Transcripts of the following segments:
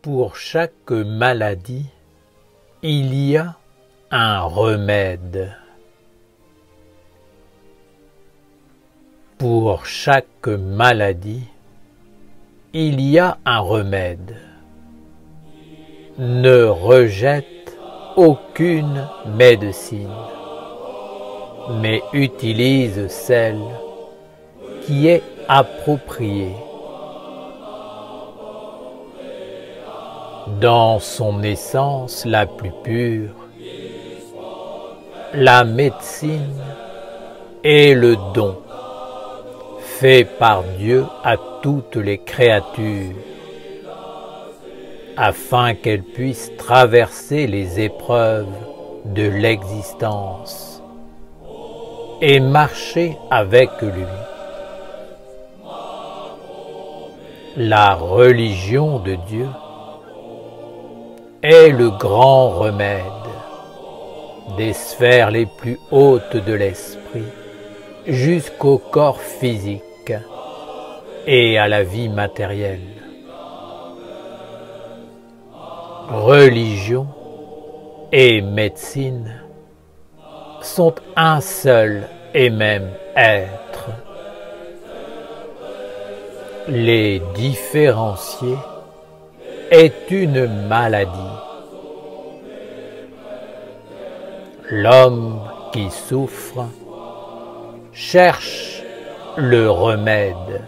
Pour chaque maladie, il y a un remède. Pour chaque maladie, il y a un remède. Ne rejette aucune médecine, mais utilise celle qui est appropriée. Dans son essence la plus pure, la médecine est le don fait par Dieu à toutes les créatures, afin qu'elles puissent traverser les épreuves de l'existence et marcher avec lui. La religion de Dieu est le grand remède des sphères les plus hautes de l'esprit jusqu'au corps physique et à la vie matérielle. Religion et médecine sont un seul et même être. Les différencier est une maladie. L'homme qui souffre cherche le remède.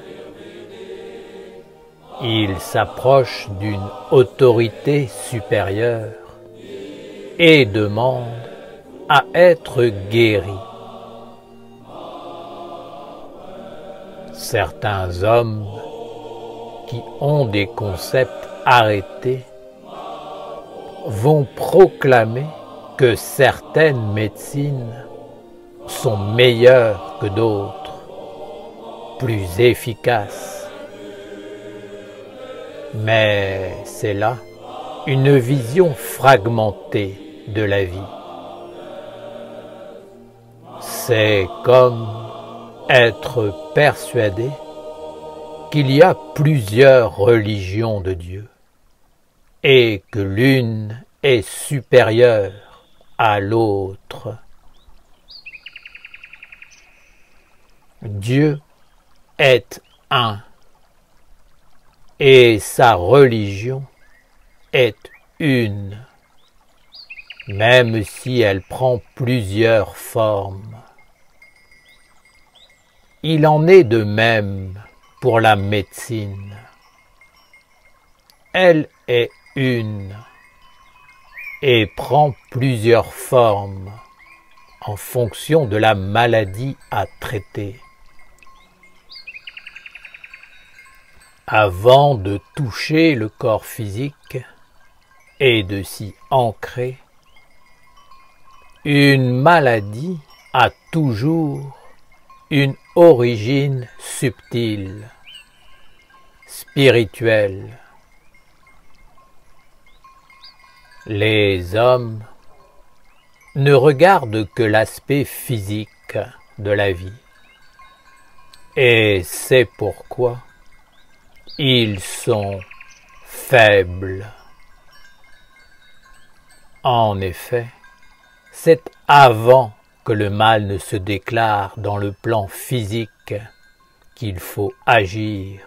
Il s'approche d'une autorité supérieure et demande à être guéri. Certains hommes qui ont des concepts arrêtés vont proclamer que certaines médecines sont meilleures que d'autres, plus efficaces. Mais c'est là une vision fragmentée de la vie. C'est comme être persuadé qu'il y a plusieurs religions de Dieu et que l'une est supérieure à l'autre. Dieu est un et sa religion est une, même si elle prend plusieurs formes. Il en est de même pour la médecine. Elle est une et prend plusieurs formes en fonction de la maladie à traiter. Avant de toucher le corps physique et de s'y ancrer, une maladie a toujours une origine subtile, spirituelle. Les hommes ne regardent que l'aspect physique de la vie, et c'est pourquoi ils sont faibles. En effet, c'est avant que le mal ne se déclare dans le plan physique qu'il faut agir.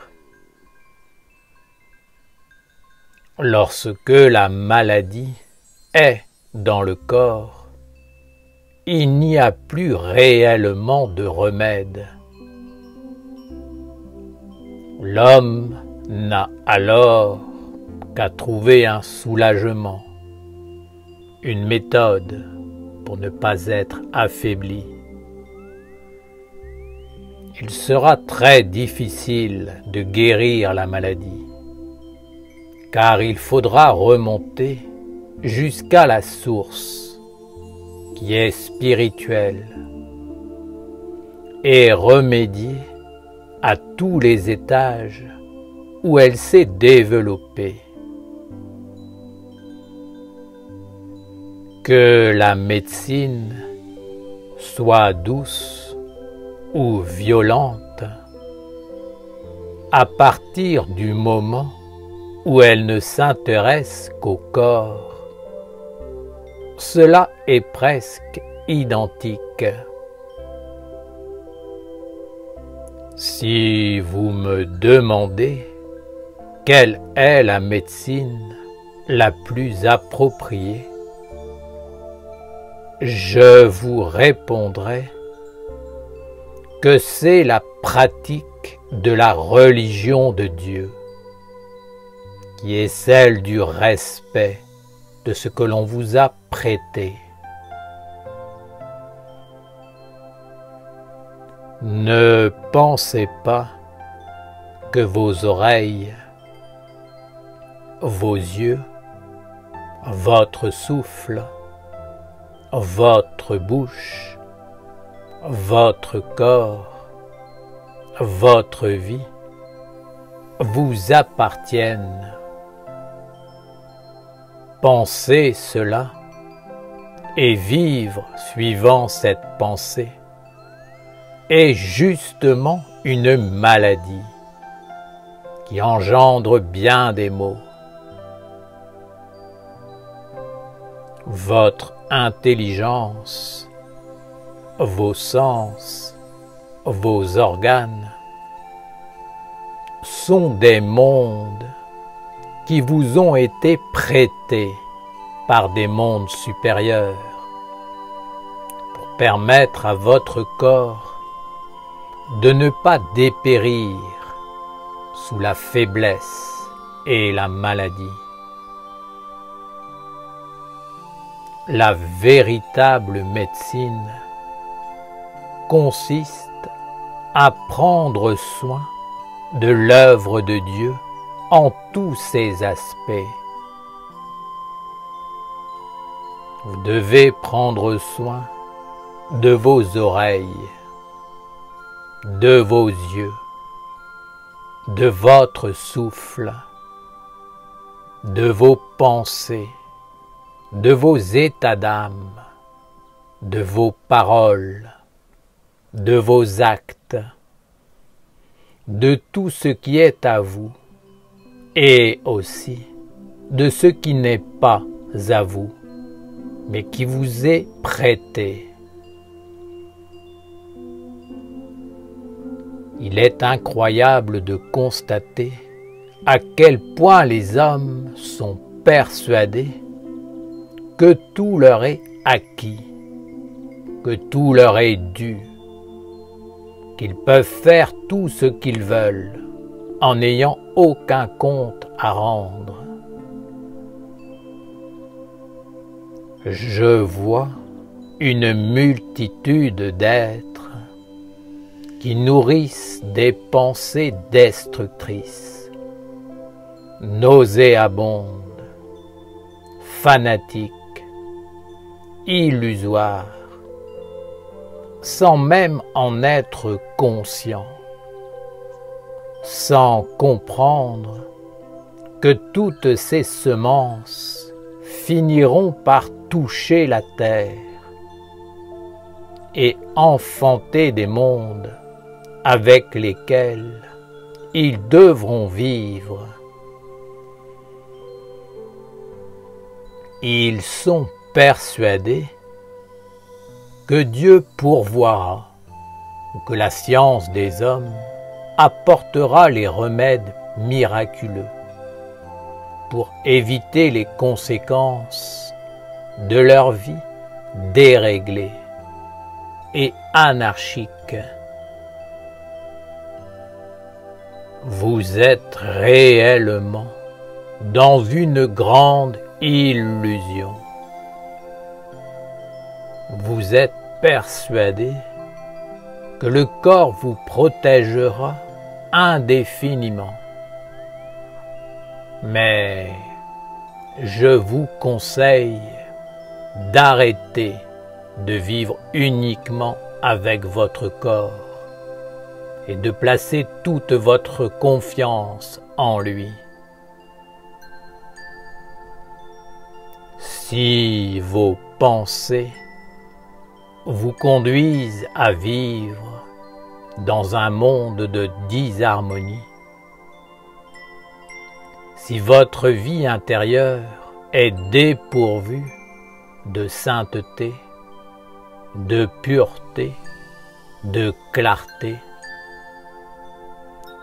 Lorsque la maladie est dans le corps, il n'y a plus réellement de remède. L'homme n'a alors qu'à trouver un soulagement, une méthode pour ne pas être affaibli. Il sera très difficile de guérir la maladie, car il faudra remonter jusqu'à la source, qui est spirituelle, et remédier à tous les étages où elle s'est développée. Que la médecine soit douce ou violente, à partir du moment où elle ne s'intéresse qu'au corps, cela est presque identique. Si vous me demandez quelle est la médecine la plus appropriée, je vous répondrai que c'est la pratique de la religion de Dieu, qui est celle du respect de ce que l'on vous a prêté. Ne pensez pas que vos oreilles, vos yeux, votre souffle, votre bouche, votre corps, votre vie vous appartiennent. Pensez cela et vivre suivant cette pensée est justement une maladie qui engendre bien des maux. Votre intelligence, vos sens, vos organes sont des mondes qui vous ont été prêtés par des mondes supérieurs pour permettre à votre corps de ne pas dépérir sous la faiblesse et la maladie. La véritable médecine consiste à prendre soin de l'œuvre de Dieu en tous ses aspects. Vous devez prendre soin de vos oreilles, de vos yeux, de votre souffle, de vos pensées, de vos états d'âme, de vos paroles, de vos actes, de tout ce qui est à vous et aussi de ce qui n'est pas à vous, mais qui vous est prêté. Il est incroyable de constater à quel point les hommes sont persuadés que tout leur est acquis, que tout leur est dû, qu'ils peuvent faire tout ce qu'ils veulent en n'ayant aucun compte à rendre. Je vois une multitude d'êtres qui nourrissent des pensées destructrices, nauséabondes, fanatiques, illusoires, sans même en être conscients, sans comprendre que toutes ces semences finiront par toucher la terre et enfanter des mondes avec lesquels ils devront vivre. Ils sont persuadés que Dieu pourvoira, ou que la science des hommes apportera les remèdes miraculeux pour éviter les conséquences de leur vie déréglée et anarchique. Vous êtes réellement dans une grande illusion. Vous êtes persuadé que le corps vous protégera indéfiniment. Mais je vous conseille d'arrêter de vivre uniquement avec votre corps et de placer toute votre confiance en lui. Si vos pensées vous conduisent à vivre dans un monde de disharmonie, Si votre vie intérieure est dépourvue de sainteté, de pureté, de clarté,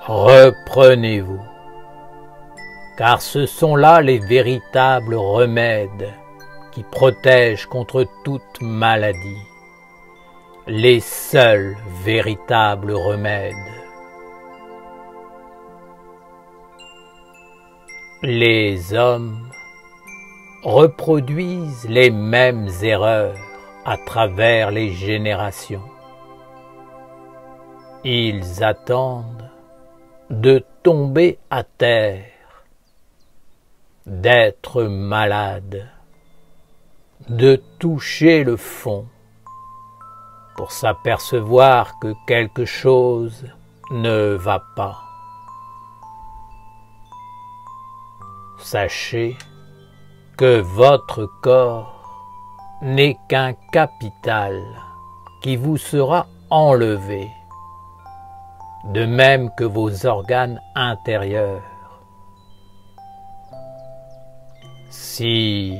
reprenez-vous, car ce sont là les véritables remèdes qui protègent contre toute maladie, les seuls véritables remèdes. Les hommes reproduisent les mêmes erreurs à travers les générations. Ils attendent de tomber à terre, d'être malades, de toucher le fond pour s'apercevoir que quelque chose ne va pas. Sachez que votre corps n'est qu'un capital qui vous sera enlevé, de même que vos organes intérieurs. Si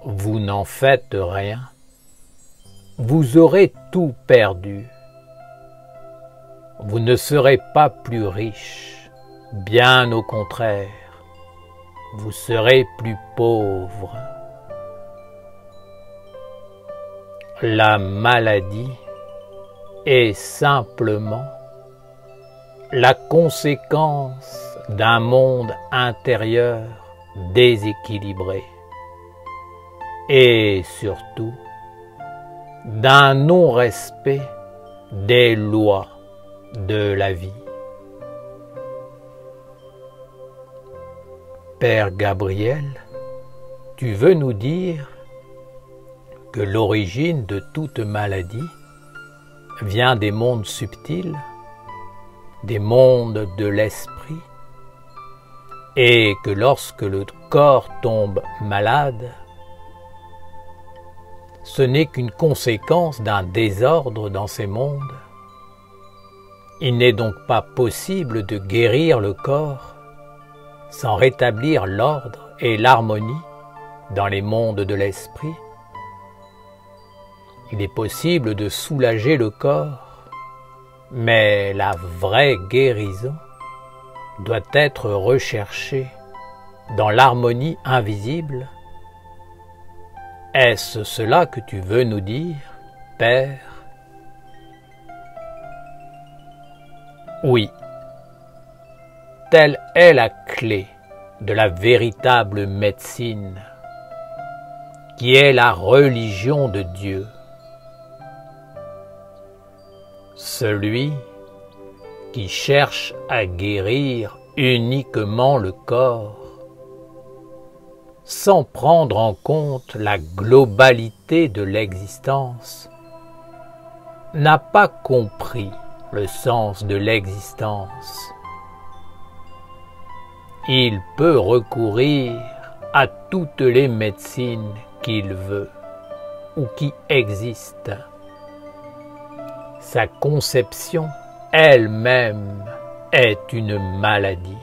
vous n'en faites rien, vous aurez tout perdu. Vous ne serez pas plus riche, bien au contraire. Vous serez plus pauvre. La maladie est simplement la conséquence d'un monde intérieur déséquilibré et surtout d'un non-respect des lois de la vie. Père Gabriel, tu veux nous dire que l'origine de toute maladie vient des mondes subtils, des mondes de l'esprit, et que lorsque le corps tombe malade, ce n'est qu'une conséquence d'un désordre dans ces mondes. Il n'est donc pas possible de guérir le corps sans rétablir l'ordre et l'harmonie dans les mondes de l'esprit. Il est possible de soulager le corps, mais la vraie guérison doit être recherchée dans l'harmonie invisible. Est-ce cela que tu veux nous dire, Père? Oui. Telle est la clé de la véritable médecine, qui est la religion de Dieu. Celui qui cherche à guérir uniquement le corps, sans prendre en compte la globalité de l'existence, n'a pas compris le sens de l'existence. Il peut recourir à toutes les médecines qu'il veut ou qui existent. Sa conception elle-même est une maladie.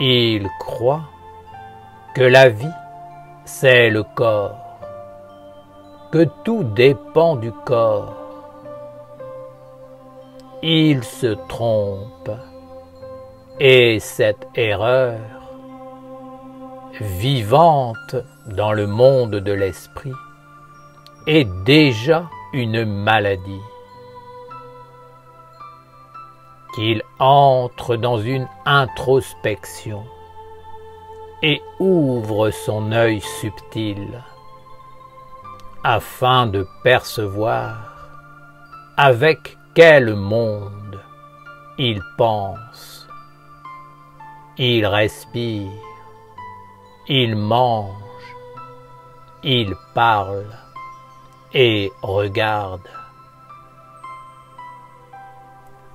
Il croit que la vie, c'est le corps, que tout dépend du corps. Il se trompe. Et cette erreur, vivante dans le monde de l'esprit, est déjà une maladie. Qu'il entre dans une introspection et ouvre son œil subtil afin de percevoir avec quel monde il pense. Il respire, il mange, il parle et regarde.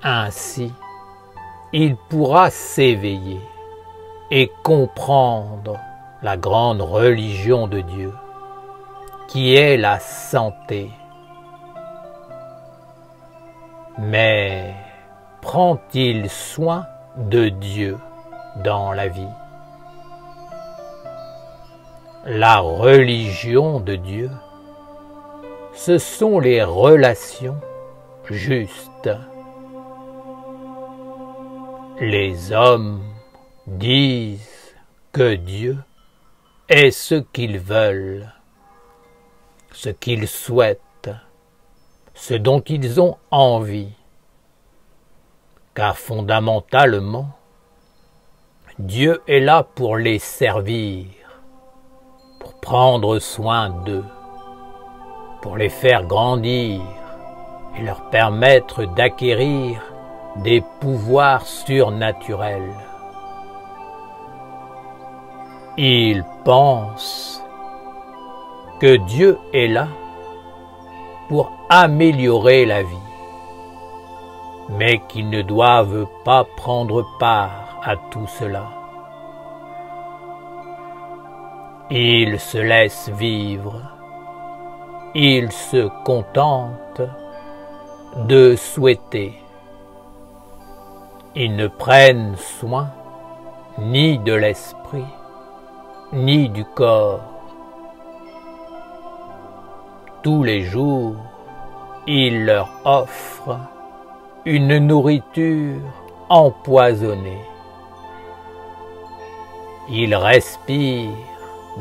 Ainsi, il pourra s'éveiller et comprendre la grande religion de Dieu, qui est la santé. Mais prend-il soin de Dieu dans la vie. La religion de Dieu, ce sont les relations justes. Les hommes disent que Dieu est ce qu'ils veulent, ce qu'ils souhaitent, ce dont ils ont envie, car fondamentalement, Dieu est là pour les servir, pour prendre soin d'eux, pour les faire grandir et leur permettre d'acquérir des pouvoirs surnaturels. Ils pensent que Dieu est là pour améliorer la vie, mais qu'ils ne doivent pas prendre part à tout cela. Ils se laissent vivre, ils se contentent de souhaiter. Ils ne prennent soin ni de l'esprit, ni du corps. Tous les jours, ils leur offrent une nourriture empoisonnée. Ils respirent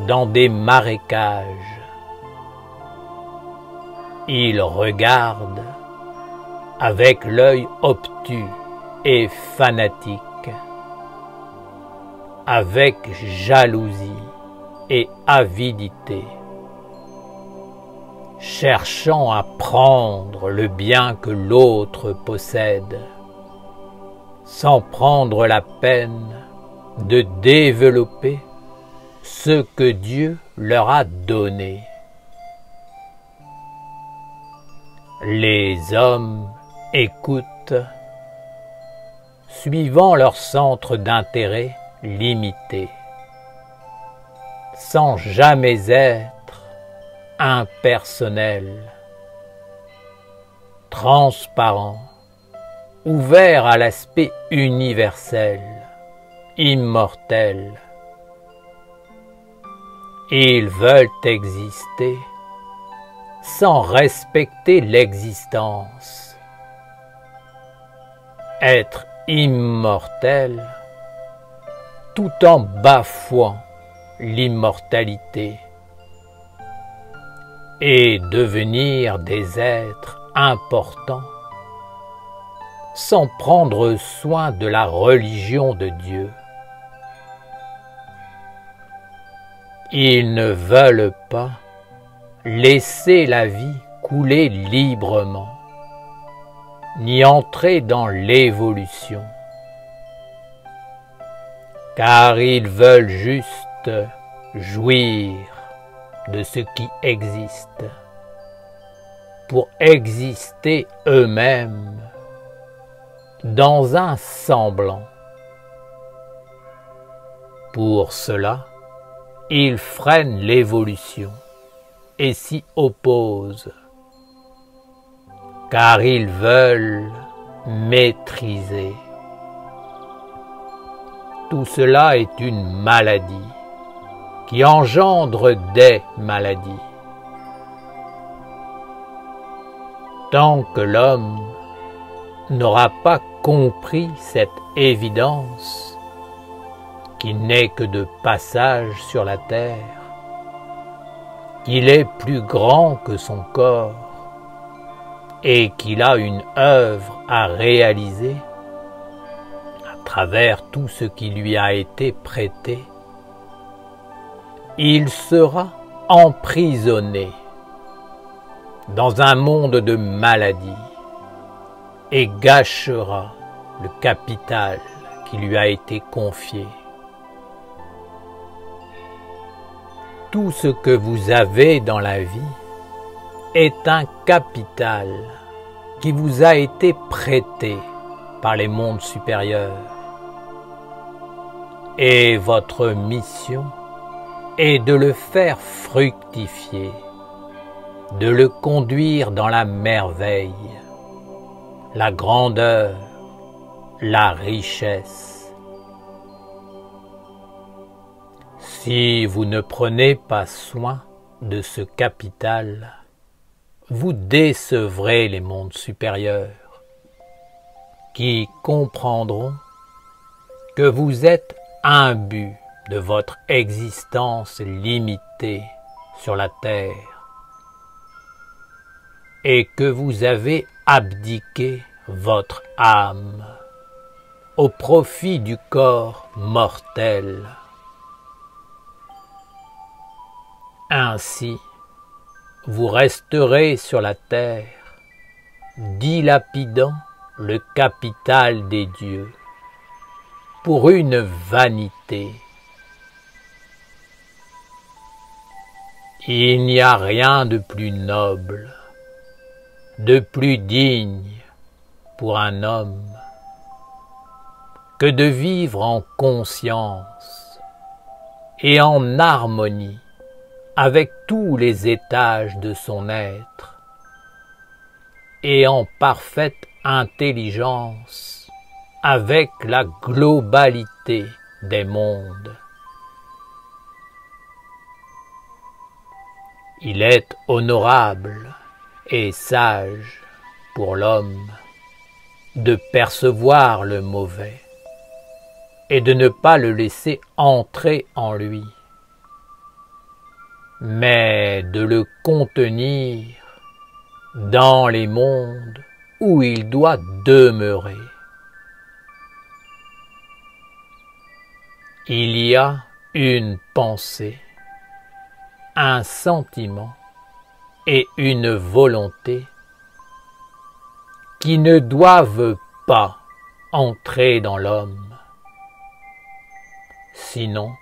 dans des marécages. Ils regardent avec l'œil obtus et fanatique, avec jalousie et avidité, cherchant à prendre le bien que l'autre possède, sans prendre la peine de développer ce que Dieu leur a donné. Les hommes écoutent, suivant leur centre d'intérêt limité, sans jamais être impersonnels, transparents, ouverts à l'aspect universel, immortel. Ils veulent exister sans respecter l'existence. Être immortel tout en bafouant l'immortalité et devenir des êtres importants sans prendre soin de la religion de Dieu. Ils ne veulent pas laisser la vie couler librement, ni entrer dans l'évolution, car ils veulent juste jouir de ce qui existe, pour exister eux-mêmes dans un semblant. Pour cela, ils freinent l'évolution et s'y opposent, car ils veulent maîtriser. Tout cela est une maladie qui engendre des maladies. Tant que l'homme n'aura pas compris cette évidence, qui n'est que de passage sur la terre, qu'il est plus grand que son corps et qu'il a une œuvre à réaliser à travers tout ce qui lui a été prêté, il sera emprisonné dans un monde de maladies et gâchera le capital qui lui a été confié. Tout ce que vous avez dans la vie est un capital qui vous a été prêté par les mondes supérieurs. Et votre mission est de le faire fructifier, de le conduire dans la merveille, la grandeur la richesse. Si vous ne prenez pas soin de ce capital, vous décevrez les mondes supérieurs, qui comprendront que vous êtes imbus de votre existence limitée sur la terre et que vous avez abdiqué votre âme au profit du corps mortel. Ainsi, vous resterez sur la terre, dilapidant le capital des dieux pour une vanité. Il n'y a rien de plus noble, de plus digne pour un homme que de vivre en conscience et en harmonie avec tous les étages de son être et en parfaite intelligence avec la globalité des mondes. Il est honorable et sage pour l'homme de percevoir le mauvais et de ne pas le laisser entrer en lui, mais de le contenir dans les mondes où il doit demeurer. Il y a une pensée, un sentiment et une volonté qui ne doivent pas entrer dans l'homme, sinon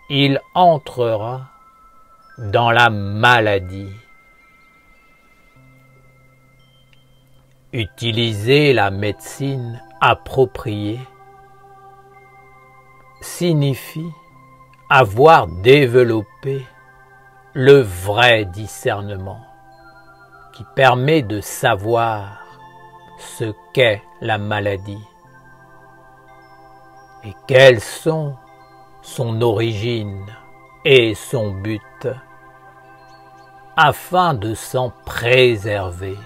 il entrera dans la maladie. Utiliser la médecine appropriée signifie avoir développé le vrai discernement qui permet de savoir ce qu'est la maladie et quelles sont son origine et son but afin de s'en préserver.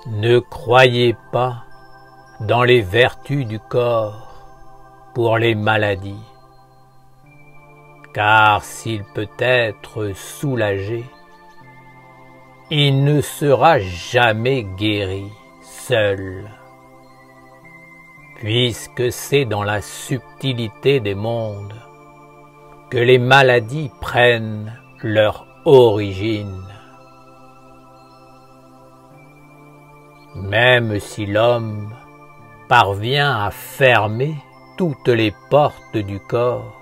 Ne croyez pas dans les vertus du corps pour les maladies, car s'il peut être soulagé, il ne sera jamais guéri seul, puisque c'est dans la subtilité des mondes que les maladies prennent leur origine. Même si l'homme parvient à fermer toutes les portes du corps,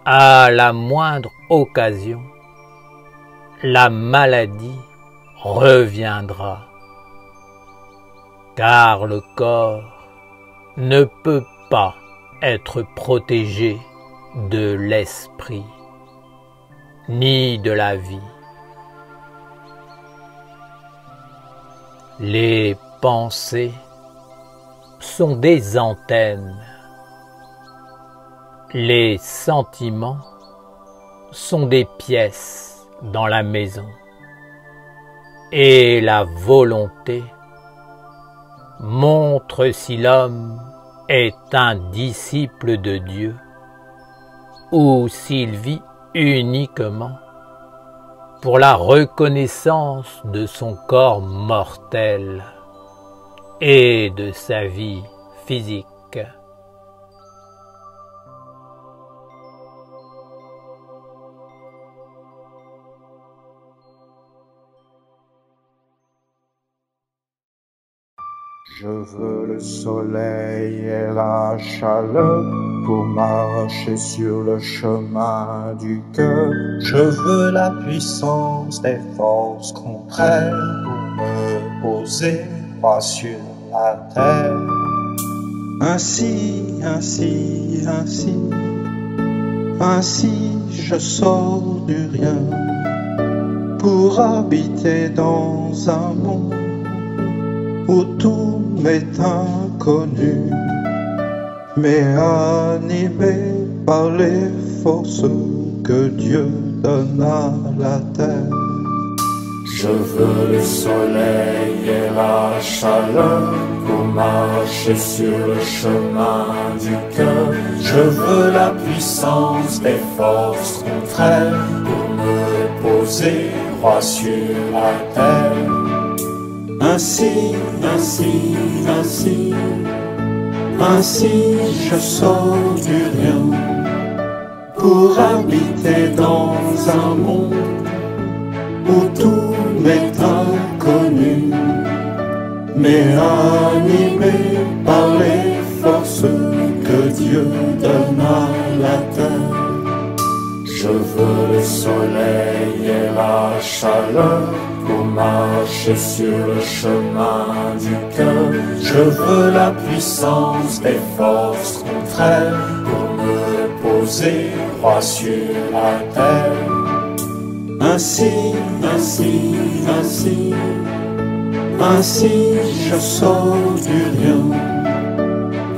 à la moindre occasion, la maladie reviendra, car le corps ne peut pas être protégé de l'esprit, ni de la vie. Les pensées sont des antennes. Les sentiments sont des pièces dans la maison. Et la volonté montre si l'homme est un disciple de Dieu ou s'il vit uniquement pour la reconnaissance de son corps mortel et de sa vie physique. Je veux le soleil et la chaleur pour marcher sur le chemin du cœur. Je veux la puissance des forces contraires pour me poser droit sur la terre. Ainsi, je sors du rien pour habiter dans un monde où tout m'est inconnu, mais animé par les forces que Dieu donne à la terre. Je veux le soleil et la chaleur pour marcher sur le chemin du cœur. Je veux la puissance des forces contraires pour me poser droit sur la terre. Ainsi, je sors du rien pour habiter dans un monde où tout m'est inconnu, mais animé par les forces que Dieu donne à la terre. Je veux le soleil et la chaleur pour marcher sur le chemin du cœur. Je veux la puissance des forces contraires pour me poser droit sur la terre. Ainsi, je sors du rien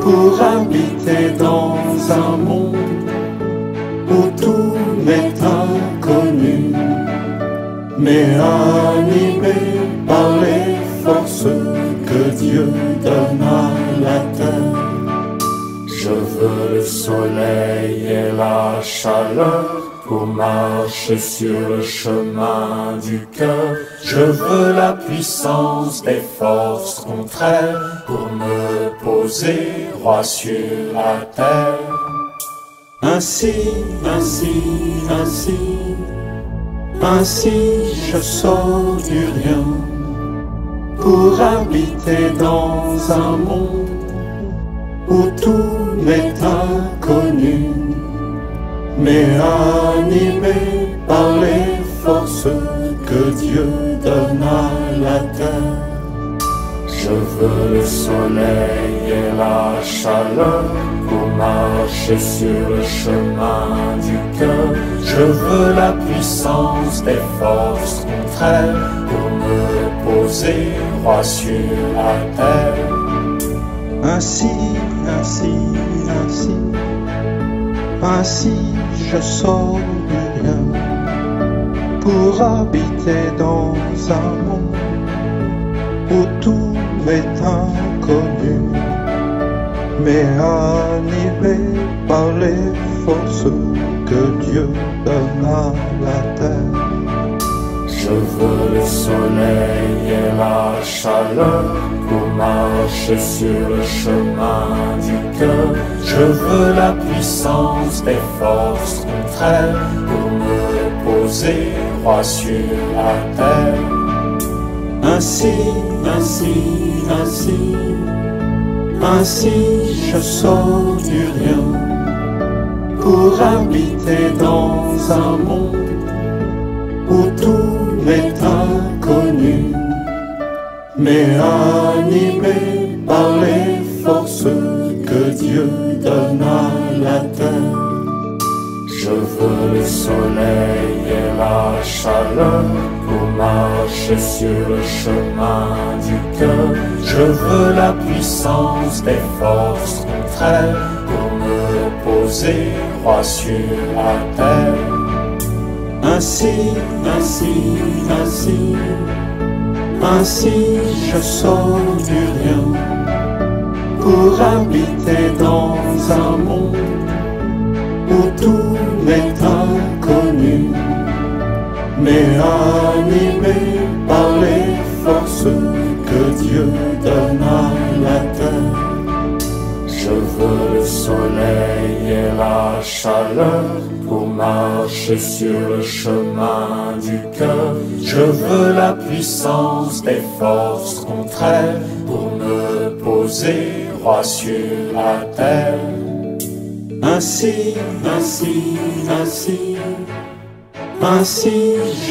pour habiter dans un monde où tout m'est inconnu, mais animé par les forces que Dieu donne à la terre. Je veux le soleil et la chaleur pour marcher sur le chemin du cœur. Je veux la puissance des forces contraires pour me poser droit sur la terre. Ainsi, je sors du rien pour habiter dans un monde où tout m'est inconnu, mais animé par les forces que Dieu donne à la terre. Je veux le soleil et la chaleur pour marcher sur le chemin du cœur. Je veux la puissance des forces contraires pour me poser droit sur la terre. Ainsi, je sors du rien pour habiter dans un monde où tout m'est inconnu, mais animé par les forces que Dieu donne à la terre. Je veux le soleil et la chaleur pour marcher sur le chemin du cœur. Je veux la puissance des forces contraires pour me poser droit sur la terre. Ainsi, je sors du rien pour habiter dans un monde où tout m'est inconnu, mais animé par les forces que Dieu donne à la terre. Je veux le soleil et la chaleur pour marcher sur le chemin du cœur. Je veux la puissance des forces contraires pour me poser droit sur la terre. Ainsi, je sors du rien pour habiter dans un monde où tout m'est inconnu, mais animé par les forces que Dieu donne à la terre. Je veux le soleil et la chaleur pour marcher sur le chemin du cœur. Je veux la puissance des forces contraires pour me poser droit sur la terre. Ainsi,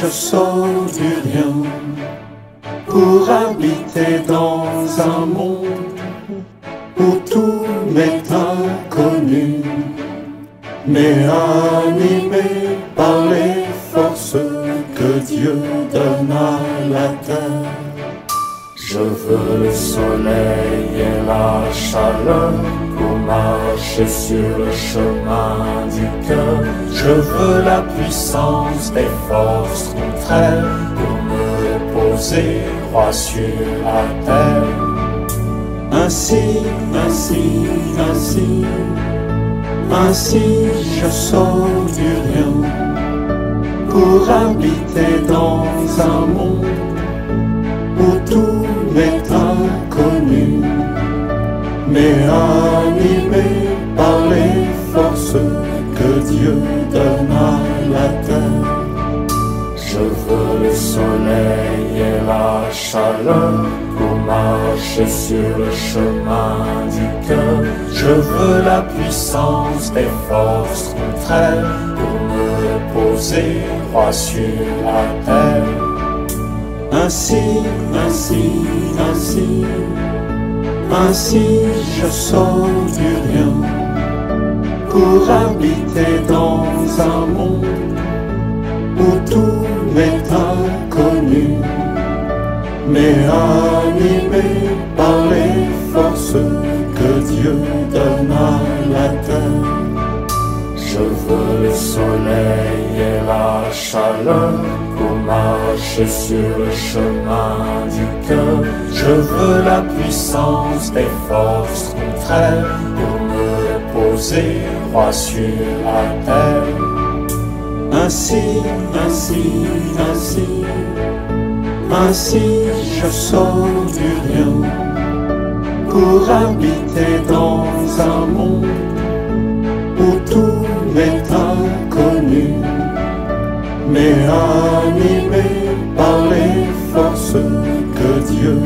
je sors du rien pour habiter dans un monde où tout m'est inconnu, mais animé par les forces que Dieu donne à la terre. Je veux le soleil et la chaleur pour marcher sur le chemin du cœur. Je veux la puissance des forces contraires pour me reposer droit sur la terre. Ainsi je sors du rien pour habiter dans un monde où tout m'est inconnu, mais animé par les forces que Dieu donne à la terre. Je veux le soleil et la chaleur pour marcher sur le chemin du cœur. Je veux la puissance des forces contraires pour me reposer droit sur la terre. Ainsi je sors du rien pour habiter dans un monde où tout m'est inconnu, mais animé par les forces que Dieu donne à la terre. Je veux le soleil et la chaleur pour marcher sur le chemin du cœur. Je veux la puissance des forces contraires pour me reposer droit sur la terre. Ainsi je sors du rien pour habiter dans un monde où tout m'est inconnu, mais animé par les forces que Dieu